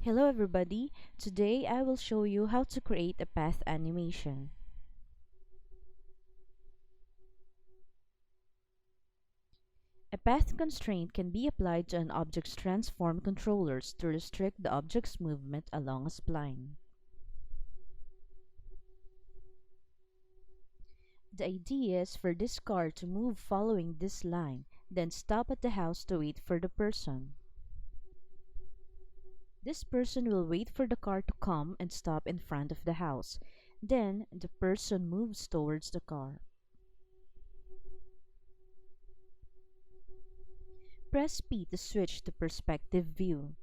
Hello everybody, today I will show you how to create a path animation. A path constraint can be applied to an object's transform controllers to restrict the object's movement along a spline. The idea is for this car to move following this line, then stop at the house to wait for the person. This person will wait for the car to come and stop in front of the house. Then the person moves towards the car. Press P to switch to perspective view.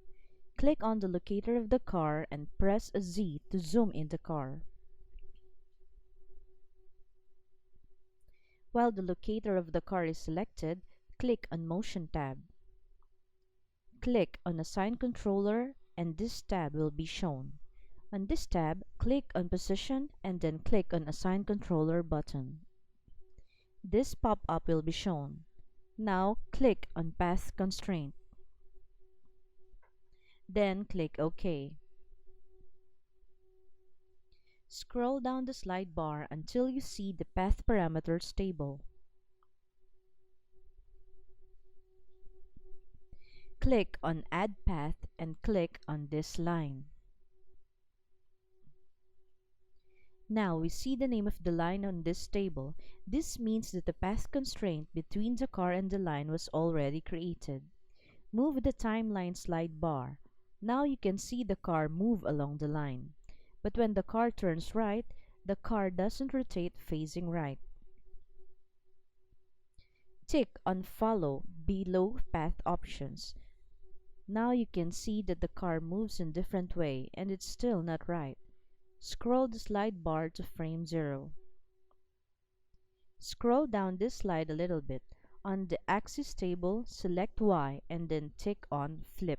Click on the locator of the car and press Z to zoom in the car. While the locator of the car is selected, click on Motion tab. Click on Assign Controller and this tab will be shown. On this tab, click on Position and then click on Assign Controller button. This pop-up will be shown. Now click on Path Constraint. Then click OK. Scroll down the slide bar until you see the Path Parameters table. Click on Add Path and click on this line. Now we see the name of the line on this table. This means that the path constraint between the car and the line was already created. Move the timeline slide bar. Now you can see the car move along the line. But when the car turns right, the car doesn't rotate facing right. Tick on Follow below Path Options. Now you can see that the car moves in different way and it's still not right. Scroll the slide bar to frame 0. Scroll down this slide a little bit. On the axis table, select Y and then tick on Flip.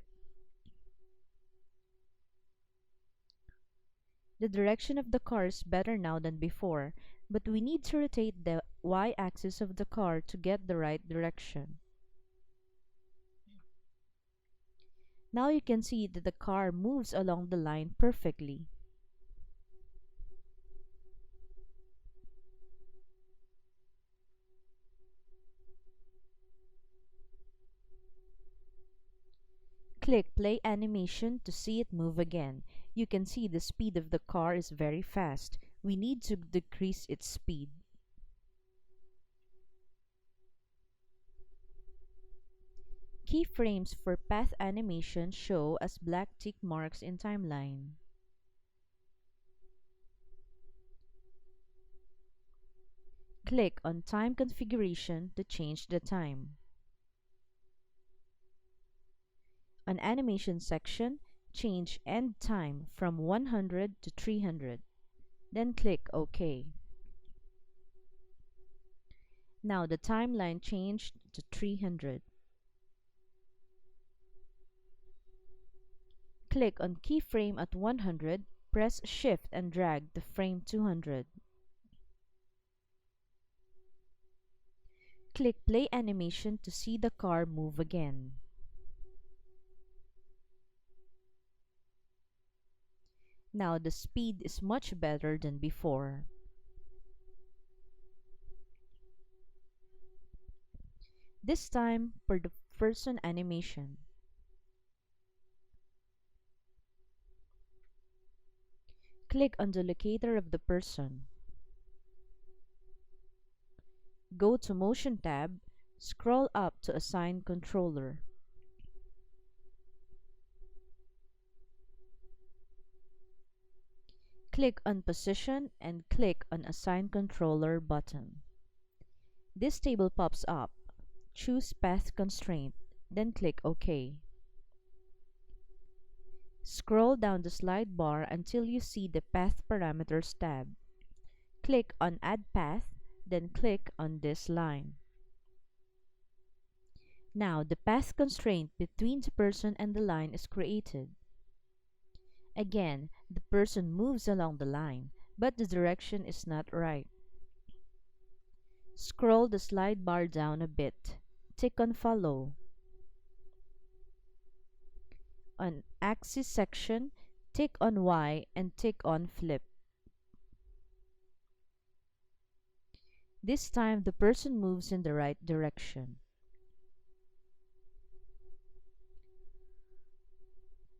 The direction of the car is better now than before, but we need to rotate the Y-axis of the car to get the right direction. Now you can see that the car moves along the line perfectly. Click Play Animation to see it move again. You can see the speed of the car is very fast. We need to decrease its speed. Keyframes for path animation show as black tick marks in timeline. Click on Time Configuration to change the time. On Animation section, change End Time from 100 to 300. Then click OK. Now the timeline changed to 300. Click on Keyframe at 100, press Shift and drag to frame 200. Click Play Animation to see the car move again. Now the speed is much better than before. This time for the person animation. Click on the locator of the person. Go to Motion tab, scroll up to Assign Controller. Click on Position and click on Assign Controller button. This table pops up. Choose Path Constraint, then click OK. Scroll down the slide bar until you see the Path Parameters tab. Click on Add Path, then click on this line. Now the path constraint between the person and the line is created. Again, the person moves along the line, but the direction is not right. Scroll the slide bar down a bit. Tick on Follow. on axis section, tick on Y, and tick on flip. This time, the person moves in the right direction.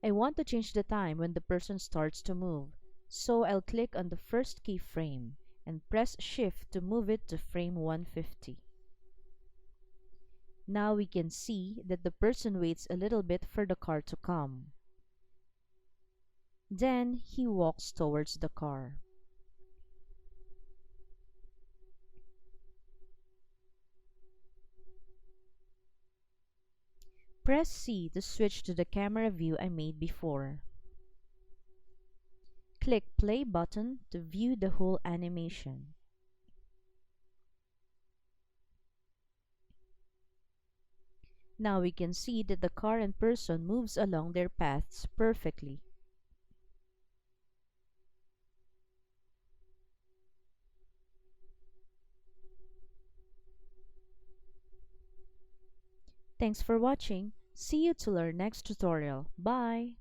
I want to change the time when the person starts to move, so I'll click on the first keyframe and press Shift to move it to frame 150. Now we can see that the person waits a little bit for the car to come. Then he walks towards the car. Press C to switch to the camera view I made before. Click play button to view the whole animation. Now we can see that the car and person moves along their paths perfectly. Thanks for watching. See you till our next tutorial. Bye!